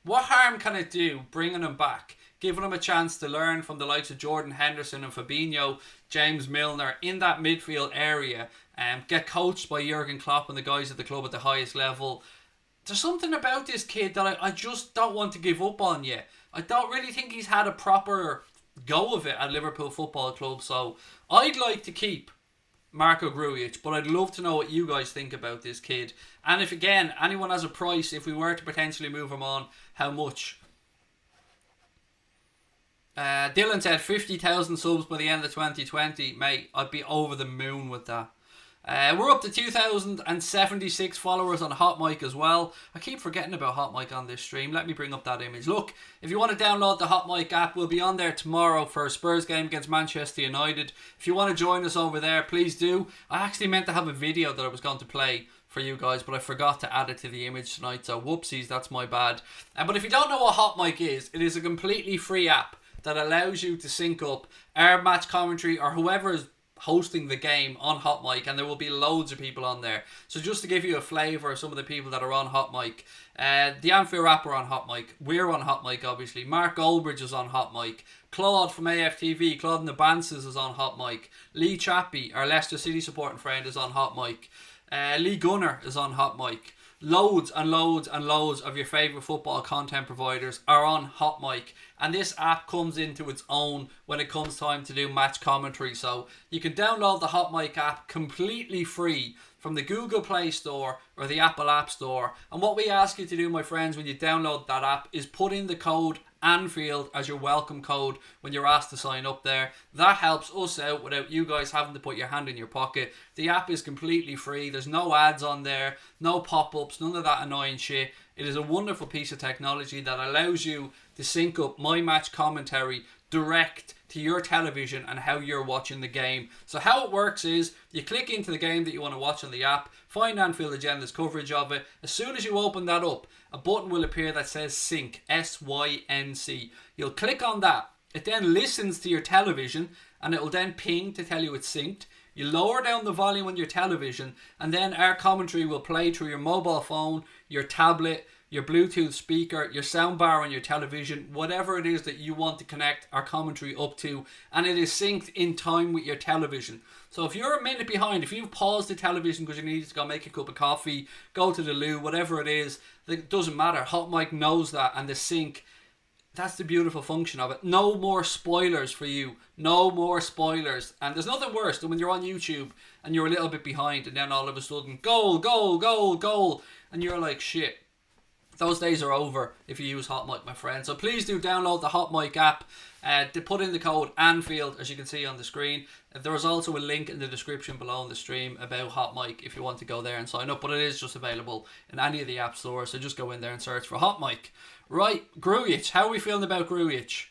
Speaker 1: What harm can it do bringing him back, giving him a chance to learn from the likes of Jordan Henderson and Fabinho, James Milner in that midfield area, get coached by Jurgen Klopp and the guys at the club at the highest level? There's something about this kid that I just don't want to give up on yet. I don't really think he's had a proper go of it at Liverpool Football Club, so I'd like to keep Marko Grujic, but I'd love to know what you guys think about this kid. And if, again, anyone has a price, if we were to potentially move him on, how much? Dylan said 50,000 subs by the end of 2020. Mate, I'd be over the moon with that. We're up to 2,076 followers on Hot Mic as well. I keep forgetting about Hot Mic on this stream. Let me bring up that image. Look, if you want to download the Hot Mic app, we'll be on there tomorrow for a Spurs game against Manchester United. If you want to join us over there, please do. I actually meant to have a video that I was going to play for you guys, but I forgot to add it to the image tonight, so whoopsies, that's my bad. But if you don't know what Hot Mic is, it is a completely free app that allows you to sync up our match commentary or whoever is hosting the game on Hot Mic, and there will be loads of people on there. So just to give you a flavour of some of the people that are on Hot Mic, the Anfield Rap are on Hot Mic, we're on Hot Mic obviously, Mark Goldbridge is on Hot Mic, Claude from AFTV, Claude Nabansis is on Hot Mic, Lee Chappie, our Leicester City supporting friend, is on Hot Mic, Lee Gunner is on Hot Mic. Loads and loads and loads of your favourite football content providers are on Hot Mic, and this app comes into its own when it comes time to do match commentary. So you can download the Hot Mic app completely free from the Google Play Store or the Apple App Store. And what we ask you to do, my friends, when you download that app is put in the code Anfield as your welcome code when you're asked to sign up there. That helps us out without you guys having to put your hand in your pocket. The app is completely free. There's no ads on there, no pop-ups, none of that annoying shit. It is a wonderful piece of technology that allows you to sync up my match commentary direct to your television and how you're watching the game. So how it works is you click into the game that you want to watch on the app, find Anfield Agenda's coverage of it. As soon as you open that up, a button will appear that says sync, S-Y-N-C. You'll click on that. It then listens to your television and it will then ping to tell you it's synced. You lower down the volume on your television and then our commentary will play through your mobile phone, your tablet, your Bluetooth speaker, your soundbar on your television, whatever it is that you want to connect our commentary up to, and it is synced in time with your television. So if you're a minute behind, if you've paused the television because you need to go make a cup of coffee, go to the loo, whatever it is, it doesn't matter. Hot Mic knows that, and the sync, that's the beautiful function of it. No more spoilers for you. No more spoilers. And there's nothing worse than when you're on YouTube and you're a little bit behind and then all of a sudden, goal, goal, goal, goal, and you're like, shit. Those days are over if you use Hot Mic, my friend. So please do download the Hot Mic app. To put in the code Anfield, as you can see on the screen. There is also a link in the description below in the stream about Hot Mic if you want to go there and sign up. But it is just available in any of the app stores. So just go in there and search for Hot Mic. Right, Grujic. How are we feeling about Grujic?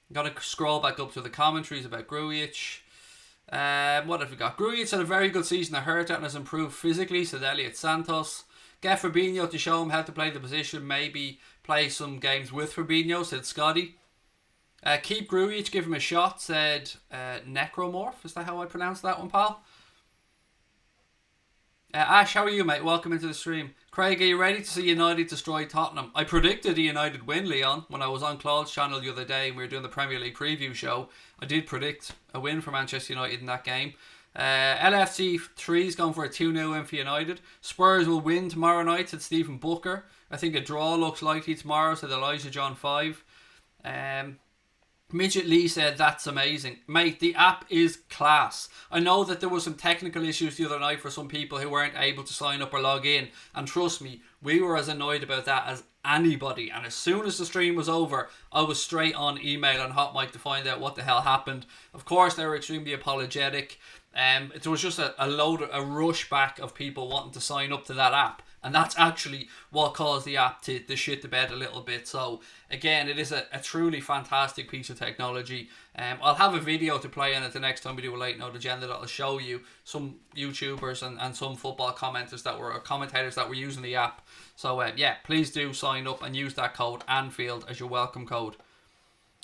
Speaker 1: I'm going to scroll back up to the commentaries about Grujic. What have we got? Grujic had a very good season at Hertha and has improved physically, said Elliot Santos. Get Fabinho to show him how to play the position. Maybe play some games with Fabinho, said Scotty. Keep Grujic, give him a shot, said Necromorph. Is that how I pronounce that one, pal? Ash, how are you, mate? Welcome into the stream. Craig, are you ready to see United destroy Tottenham? I predicted a United win, Leon, when I was on Claude's channel the other day and we were doing the Premier League preview show. I did predict a win for Manchester United in that game. LFC 3 is going for a 2-0 win for United. Spurs will win tomorrow night, said Stephen Booker. I think a draw looks likely tomorrow, said Elijah John 5. Midget Lee said, that's amazing. Mate, the app is class. I know that there was some technical issues the other night for some people who weren't able to sign up or log in. And trust me, we were as annoyed about that as anybody. And as soon as the stream was over, I was straight on email on Hot Mic to find out what the hell happened. Of course, they were extremely apologetic. It was just a rush back of people wanting to sign up to that app. And that's actually what caused the app to shit the bed a little bit. So, again, it is a truly fantastic piece of technology. I'll have a video to play on it the next time we do a late note agenda that'll show you some YouTubers and some football commentators that were using the app. So, yeah, please do sign up and use that code Anfield as your welcome code.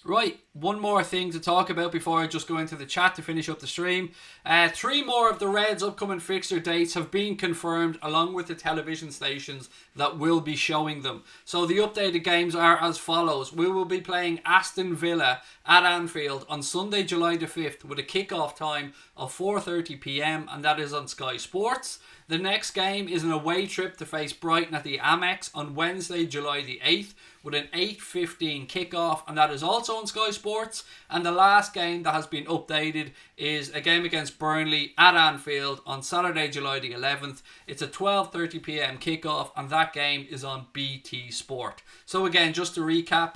Speaker 1: Right, one more thing to talk about before I just go into the chat to finish up the stream. 3 more of the Reds' upcoming fixture dates have been confirmed along with the television stations that will be showing them. So the updated games are as follows. We will be playing Aston Villa at Anfield on Sunday, July the 5th with a kick-off time of 4:30 p.m. and that is on Sky Sports. The next game is an away trip to face Brighton at the Amex on Wednesday, July the 8th with an 8:15 kickoff, and that is also on Sky Sports. And the last game that has been updated is a game against Burnley at Anfield on Saturday, July the 11th. It's a 12:30 p.m. kickoff, and that game is on BT Sport. So again, just to recap,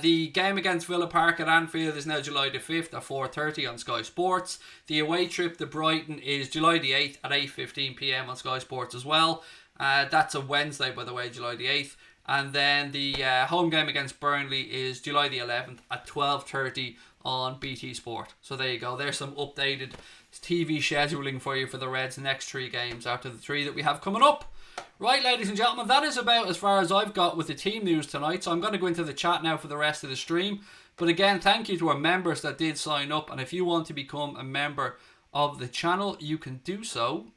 Speaker 1: the game against Villa Park at Anfield is now July the 5th at 4:30 on Sky Sports. The away trip to Brighton is July the 8th at 8:15 p.m. on Sky Sports as well. That's a Wednesday, by the way, July the 8th. And then the home game against Burnley is July the 11th at 12:30 on BT Sport. So there you go. There's some updated TV scheduling for you for the Reds' next 3 games after the 3 that we have coming up. Right, ladies and gentlemen, that is about as far as I've got with the team news tonight. So I'm going to go into the chat now for the rest of the stream. But again, thank you to our members that did sign up. And if you want to become a member of the channel, you can do so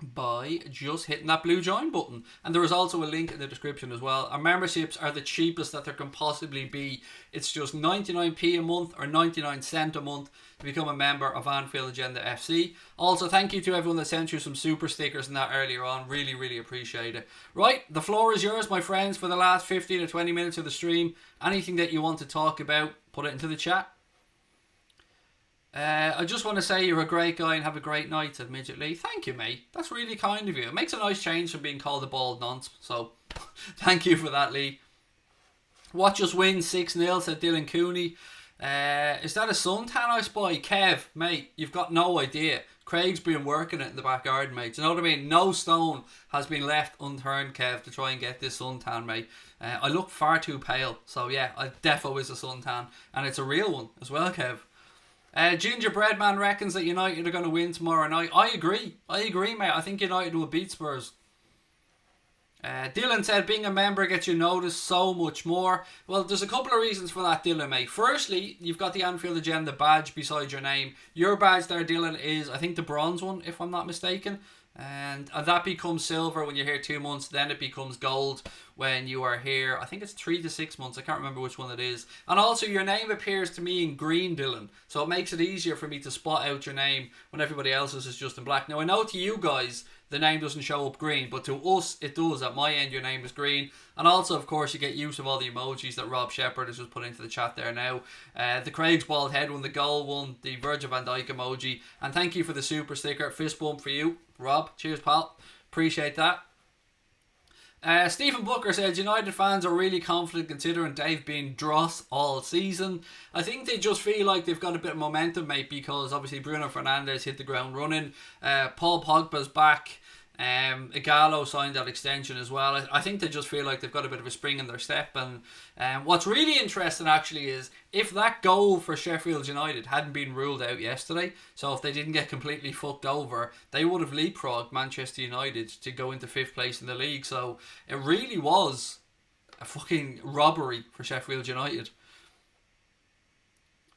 Speaker 1: by just hitting that blue join button. And there is also a link in the description as well. Our memberships are the cheapest that there can possibly be. It's just 99p a month or 99 cent a month to become a member of Anfield Agenda FC. Also, thank you to everyone that sent you some super stickers and that earlier on. Really, really appreciate it. Right, the floor is yours, my friends, for the last 15 to 20 minutes of the stream. Anything that you want to talk about, put it into the chat. I just want to say you're a great guy and have a great night, said Midget Lee. Thank you, mate. That's really kind of you. It makes a nice change from being called a bald nonce. So, thank you for that, Lee. Watch us win 6-0, said Dylan Cooney. Is that a suntan I spy? Kev, mate, you've got no idea. Craig's been working it in the back garden, mate. Do you know what I mean? No stone has been left unturned, Kev, to try and get this suntan, mate. I look far too pale. So, yeah, I defo is a suntan. And it's a real one as well, Kev. Gingerbread Man reckons that United are going to win tomorrow night. I agree, mate. I think United will beat Spurs. Dylan said being a member gets you noticed so much more. Well, there's a couple of reasons for that, Dylan, mate. Firstly, you've got the Anfield Agenda badge beside your name. Your badge there, Dylan, is I think the bronze one, if I'm not mistaken. And that becomes silver when you're here 2 months. Then it becomes gold when you are here, I think it's 3 to 6 months. I can't remember which one it is. And also your name appears to me in green, Dylan. So it makes it easier for me to spot out your name when everybody else's is just in black. Now I know to you guys the name doesn't show up green, but to us it does. At my end your name is green. And also of course you get use of all the emojis that Rob Shepherd has just put into the chat there now. The Craig's bald head one, the goal one, the Virgil van Dijk emoji. And thank you for the super sticker. Fist bump for you, Rob. Cheers, pal. Appreciate that. Stephen Booker says United fans are really confident considering they've been dross all season. I think they just feel like they've got a bit of momentum, mate, because obviously Bruno Fernandes hit the ground running. Paul Pogba's back. Igalo signed that extension as well. I think they just feel like they've got a bit of a spring in their step. And what's really interesting actually is if that goal for Sheffield United hadn't been ruled out yesterday, so if they didn't get completely fucked over, they would have leapfrogged Manchester United to go into 5th place in the league. So it really was a fucking robbery for Sheffield United.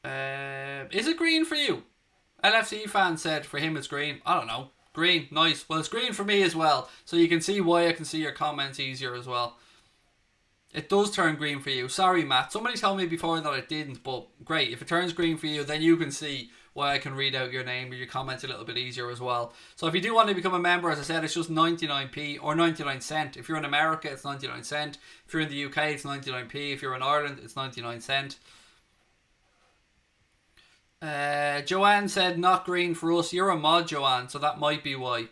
Speaker 1: Is it green for you? LFC fan said for him it's green. I don't know. Green, nice. Well, it's green for me as well. So you can see why I can see your comments easier as well. It does turn green for you. Sorry, Matt. Somebody told me before that it didn't, but great. If it turns green for you, then you can see why I can read out your name or your comments a little bit easier as well. So if you do want to become a member, as I said, it's just 99p or 99 cent. If you're in America, it's 99 cent. If you're in the UK, it's 99p. If you're in Ireland, it's 99 cent. Joanne said not green for us. You're a mod, Joanne, so that might be why.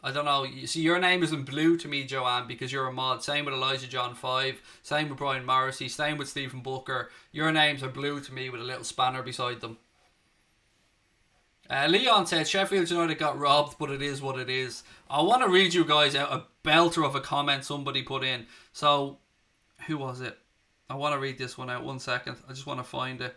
Speaker 1: I don't know. You see, your name isn't blue to me, Joanne, because you're a mod. Same with Elijah John 5. Same with Brian Morrissey. Same with Stephen Booker. Your names are blue to me with a little spanner beside them. Leon said Sheffield United got robbed, but it is what it is. I want to read you guys out a belter of a comment somebody put in. So, who was it? I want to read this one out. 1 second. I just want to find it.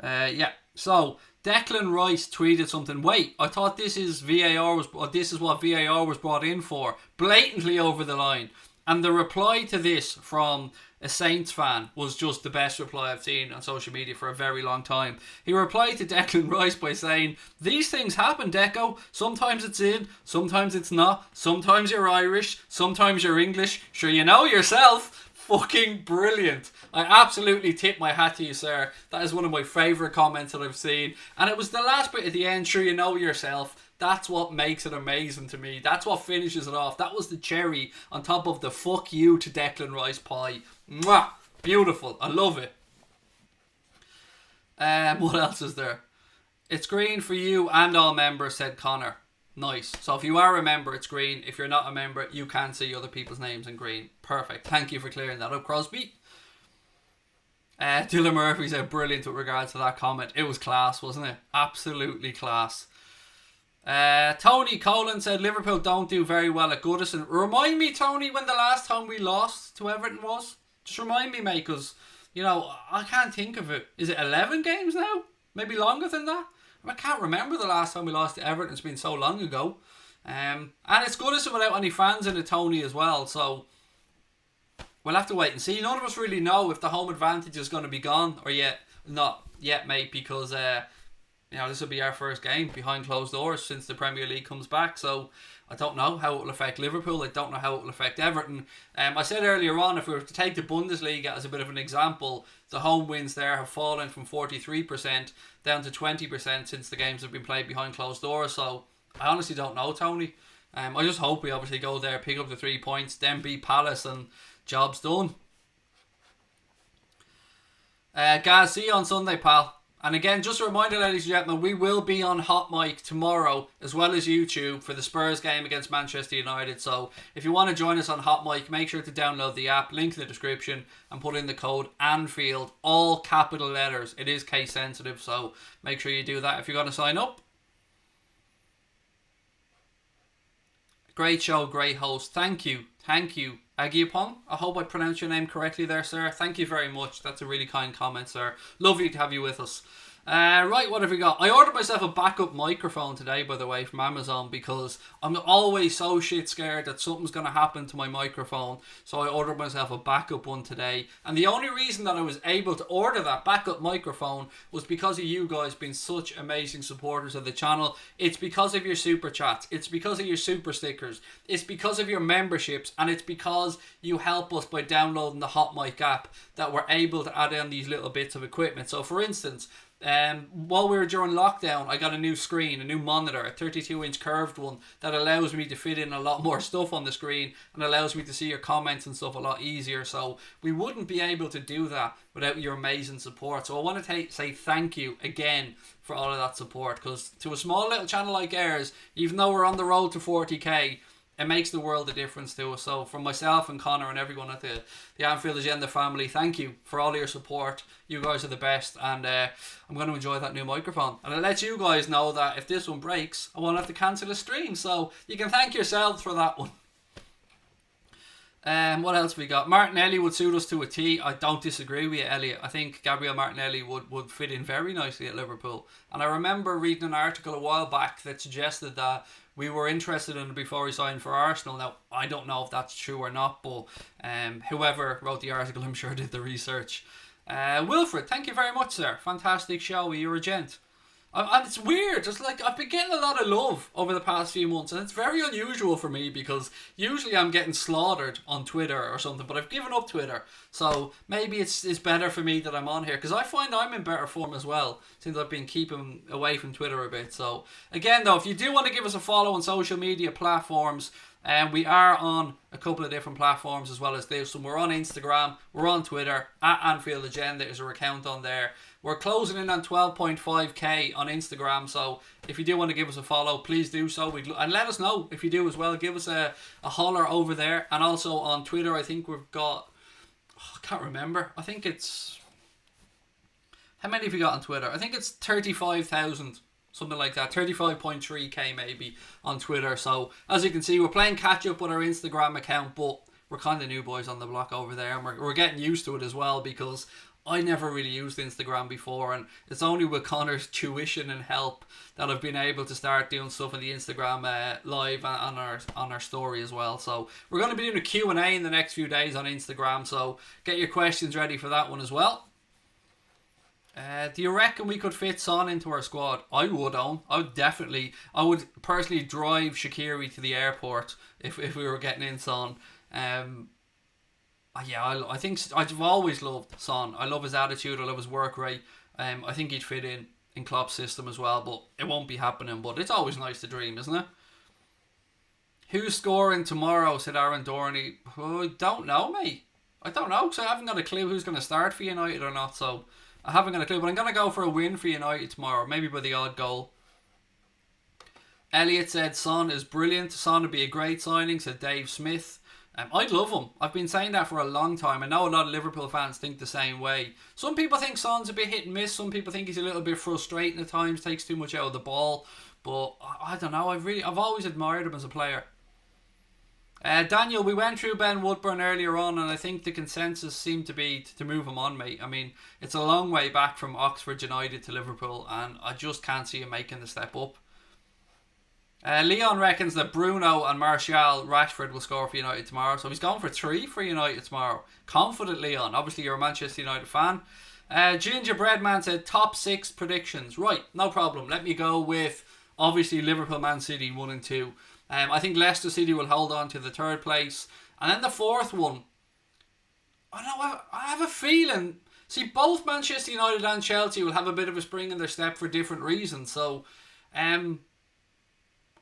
Speaker 1: Yeah. So Declan Rice tweeted something. Wait, I thought this is this is what VAR was brought in for. Blatantly over the line. And the reply to this from a Saints fan was just the best reply I've seen on social media for a very long time. He replied to Declan Rice by saying, "These things happen, Deco. Sometimes it's in, sometimes it's not. Sometimes you're Irish, sometimes you're English. Sure, you know yourself." Fucking brilliant. I absolutely tip my hat to you, sir. That is one of my favourite comments that I've seen. And it was the last bit at the end. Sure, you know yourself. That's what makes it amazing to me. That's what finishes it off. That was the cherry on top of the fuck you to Declan Rice pie. Mwah! Beautiful. I love it. What else is there? It's green for you and all members, said Connor. Nice. So if you are a member, it's green. If you're not a member, you can see other people's names in green. Perfect. Thank you for clearing that up, Crosby. Dylan Murphy said brilliant with regards to that comment. It was class, wasn't it? Absolutely class. Tony Colin said Liverpool don't do very well at Goodison. Remind me, Tony, when the last time we lost to Everton was? Just remind me, mate, because, you know, I can't think of it. Is it 11 games now? Maybe longer than that? I can't remember the last time we lost to Everton. It's been so long ago. And it's Goodison without any fans in it, Tony, as well. So we'll have to wait and see. None of us really know if the home advantage is going to be gone or yet. Not yet, mate, because this will be our first game behind closed doors since the Premier League comes back. So I don't know how it will affect Liverpool. I don't know how it will affect Everton. I said earlier on, if we were to take the Bundesliga as a bit of an example, the home wins there have fallen from 43% down to 20% since the games have been played behind closed doors. So I honestly don't know, Tony. I just hope we obviously go there, pick up the 3 points, then beat Palace, and job's done. Guys, see you on Sunday, pal. And again, just a reminder, ladies and gentlemen, we will be on Hot Mic tomorrow as well as YouTube for the Spurs game against Manchester United. So if you want to join us on Hot Mic, make sure to download the app, link in the description, and put in the code Anfield, all capital letters. It is case sensitive, so make sure you do that if you're going to sign up. Great show, great host. Thank you. Agiapong, I hope I pronounced your name correctly there, sir. Thank you very much. That's a really kind comment, sir. Lovely to have you with us. Right, what have we got? I ordered myself a backup microphone today, by the way, from Amazon, because I'm always so shit scared that something's going to happen to my microphone. So I ordered myself a backup one today. And the only reason that I was able to order that backup microphone was because of you guys being such amazing supporters of the channel. It's because of your super chats. It's because of your super stickers. It's because of your memberships. And it's because you help us by downloading the Hot Mic app that we're able to add in these little bits of equipment. So for instance, while we were during lockdown, I got a new screen, a new monitor, a 32-inch curved one that allows me to fit in a lot more stuff on the screen and allows me to see your comments and stuff a lot easier. So we wouldn't be able to do that without your amazing support. So I want to say thank you again for all of that support, because to a small little channel like ours, even though we're on the road to 40k, it makes the world a difference to us. So from myself and Connor and everyone at the Anfield Agenda family, thank you for all your support. You guys are the best, and I'm going to enjoy that new microphone. And I'll let you guys know that if this one breaks, I won't have to cancel a stream. So you can thank yourselves for that one. What else we got? Martinelli would suit us to a T. I don't disagree with you, Elliot. I think Gabriel Martinelli would fit in very nicely at Liverpool. And I remember reading an article a while back that suggested that we were interested in it before he signed for Arsenal. Now, I don't know if that's true or not, but whoever wrote the article, I'm sure did the research. Wilfred, thank you very much, sir. Fantastic show. You're a gent. And it's weird, it's like I've been getting a lot of love over the past few months, and it's very unusual for me because usually I'm getting slaughtered on Twitter or something, but I've given up Twitter, so maybe it's better for me that I'm on here, because I find I'm in better form as well since I've been keeping away from Twitter a bit. So again though, if you do want to give us a follow on social media platforms, we are on a couple of different platforms as well as this. So we're on Instagram, we're on Twitter, at Anfield Agenda is our account on there. We're closing in on 12.5k on Instagram, so if you do want to give us a follow, please do so. And let us know if you do as well. Give us a holler over there. And also on Twitter, I think we've got, I can't remember. I think it's, how many have we got on Twitter? I think it's 35,000. Something like that, 35.3k maybe on Twitter. So as you can see, we're playing catch up with our Instagram account, but we're kind of new boys on the block over there, and we're getting used to it as well, because I never really used Instagram before, and it's only with Connor's tuition and help that I've been able to start doing stuff on the Instagram live on our story as well. So we're going to be doing a Q&A in the next few days on Instagram, so get your questions ready for that one as well. Do you reckon we could fit Son into our squad? I would, Owen. I would personally drive Shaqiri to the airport if we were getting in Son. I think I've always loved Son. I love his attitude. I love his work rate. I think he'd fit in Klopp's system as well, but it won't be happening. But it's always nice to dream, isn't it? Who's scoring tomorrow? Said Aaron Dorney. Oh, I don't know, mate. I don't know, because I haven't got a clue who's going to start for United or not, so I haven't got a clue, but I'm going to go for a win for United tomorrow, maybe by the odd goal. Elliot said Son is brilliant. Son would be a great signing, said Dave Smith. I'd love him. I've been saying that for a long time. I know a lot of Liverpool fans think the same way. Some people think Son's a bit hit and miss. Some people think he's a little bit frustrating at times, takes too much out of the ball. But I don't know. I've always admired him as a player. Daniel, we went through Ben Woodburn earlier on, and I think the consensus seemed to be to move him on, mate. I mean, it's a long way back from Oxford United to Liverpool, and I just can't see him making the step up. Leon reckons that Bruno and Martial Rashford will score for United tomorrow, so he's going for 3 for United tomorrow. Confident, Leon. Obviously, you're a Manchester United fan. Gingerbread Man said top 6 predictions. Right, no problem. Let me go with obviously Liverpool, Man City 1 and 2. I think Leicester City will hold on to the 3rd place. And then the 4th one, I have a feeling. See, both Manchester United and Chelsea will have a bit of a spring in their step for different reasons. So, I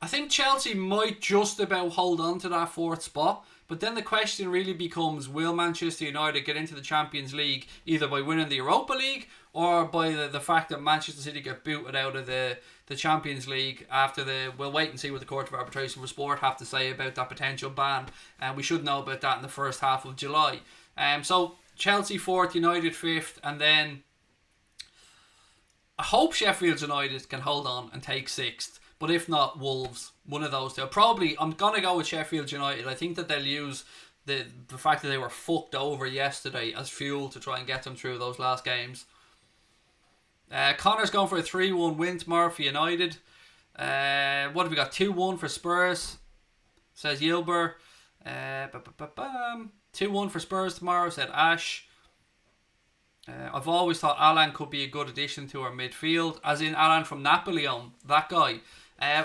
Speaker 1: think Chelsea might just about hold on to that 4th spot. But then the question really becomes, will Manchester United get into the Champions League either by winning the Europa League or by the fact that Manchester City get booted out of the Champions League after we'll wait and see what the Court of Arbitration for Sport have to say about that potential ban. And we should know about that in the first half of July. So Chelsea 4th, United 5th, and then I hope Sheffield United can hold on and take 6th. But if not, Wolves, one of those two. Probably, I'm going to go with Sheffield United. I think that they'll use the fact that they were fucked over yesterday as fuel to try and get them through those last games. Connor's going for a 3-1 win tomorrow for United. What have we got? 2-1 for Spurs, says Yilber. 2-1 for Spurs tomorrow, said Ash. I've always thought Alan could be a good addition to our midfield, as in Alan from Napoli, that guy.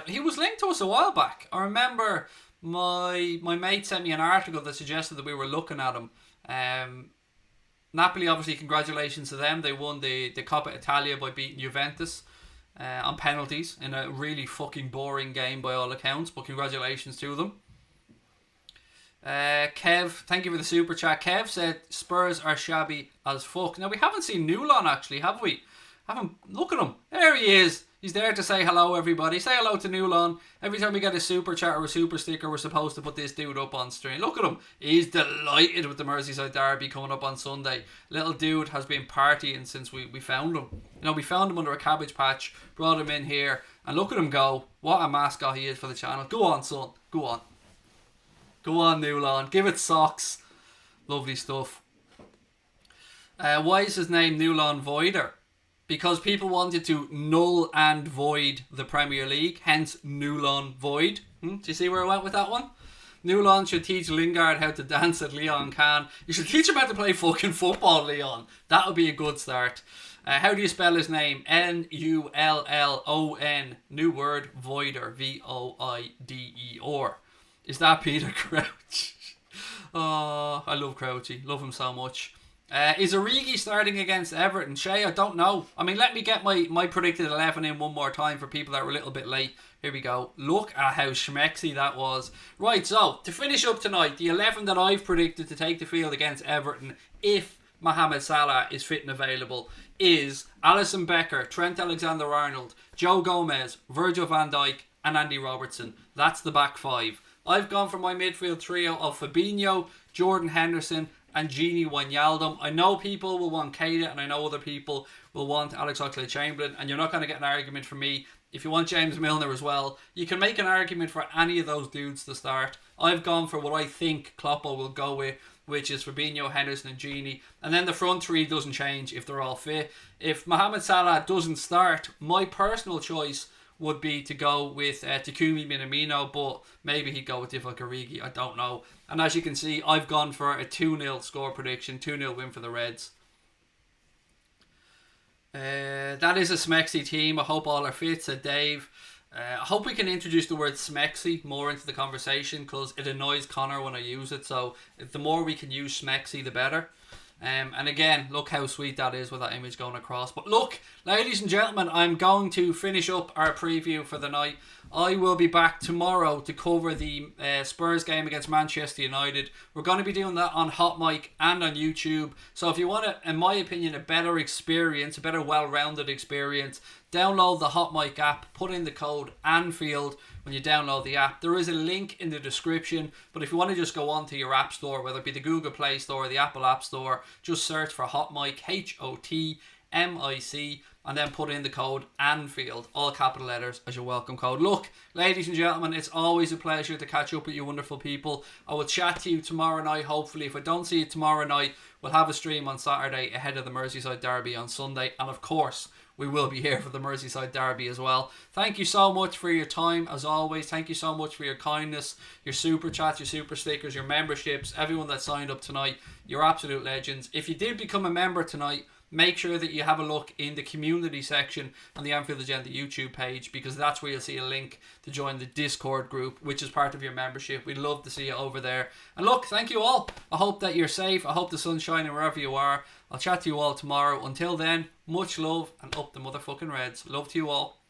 Speaker 1: He was linked to us a while back. I remember my mate sent me an article that suggested that we were looking at him. Napoli, obviously, congratulations to them. They won the Coppa Italia by beating Juventus on penalties in a really fucking boring game by all accounts, but congratulations to them. Kev, thank you for the super chat. Kev said Spurs are shabby as fuck. Now, we haven't seen Newland actually, have we? Look at him. There he is. He's there to say hello, everybody. Say hello to Newland. Every time we get a super chat or a super sticker, we're supposed to put this dude up on screen. Look at him. He's delighted with the Merseyside Derby coming up on Sunday. Little dude has been partying since we found him. You know, we found him under a cabbage patch, brought him in here, and look at him go. What a mascot he is for the channel. Go on, son. Go on. Go on, Newland. Give it socks. Lovely stuff. Why is his name Newland Voider? Because people wanted to null and void the Premier League, hence Newland Void. Do you see where I went with that one? Newland should teach Lingard how to dance at Leon Can. You should teach him how to play fucking football, Leon. That would be a good start. How do you spell his name? Nullon. New word, Voider. Voider. Is that Peter Crouch? Oh, I love Crouchy. Love him so much. Is Origi starting against Everton? Shay, I don't know. I mean, let me get my predicted 11 in one more time for people that were a little bit late. Here we go. Look at how schmexy that was. Right, so, to finish up tonight, the 11 that I've predicted to take the field against Everton, if Mohamed Salah is fit and available, is Alisson Becker, Trent Alexander-Arnold, Joe Gomez, Virgil van Dijk, and Andy Robertson. That's the back 5. I've gone for my midfield trio of Fabinho, Jordan Henderson, and Gini Wijnaldum. I know people will want Keita, and I know other people will want Alex Oxlade-Chamberlain, and you're not going to get an argument from me. If you want James Milner as well, you can make an argument for any of those dudes to start. I've gone for what I think Klopp will go with, which is Fabinho, Henderson, and Gini. And then the front 3 doesn't change if they're all fit. If Mohamed Salah doesn't start, my personal choice would be to go with Takumi Minamino, but maybe he'd go with Divock Origi, I don't know. And as you can see, I've gone for a 2-0 score prediction, 2-0 win for the Reds. That is a smexy team. I hope all are fit, said Dave. I hope we can introduce the word smexy more into the conversation, because it annoys Connor when I use it, so the more we can use smexy, the better. And again, look how sweet that is with that image going across. But look, ladies and gentlemen, I'm going to finish up our preview for the night. I will be back tomorrow to cover the Spurs game against Manchester United. We're going to be doing that on Hot Mic and on YouTube. So if you want, in my opinion, a better experience, a better well-rounded experience, download the Hot Mic app, put in the code Anfield when you download the app. There is a link in the description, but if you want to just go onto your app store, whether it be the Google Play Store or the Apple App Store, just search for Hot Mic, HOTMIC, and then put in the code Anfield, all capital letters, as your welcome code. Look, ladies and gentlemen, it's always a pleasure to catch up with you wonderful people. I will chat to you tomorrow night, hopefully. If I don't see you tomorrow night, we'll have a stream on Saturday ahead of the Merseyside Derby on Sunday, and of course, we will be here for the Merseyside Derby as well. Thank you so much for your time, as always. Thank you so much for your kindness, your super chats, your super stickers, your memberships, everyone that signed up tonight. You're absolute legends. If you did become a member tonight, make sure that you have a look in the community section on the Anfield Agenda YouTube page, because that's where you'll see a link to join the Discord group, which is part of your membership. We'd love to see you over there. And look, thank you all. I hope that you're safe. I hope the sun's shining wherever you are. I'll chat to you all tomorrow. Until then, much love and up the motherfucking Reds. Love to you all.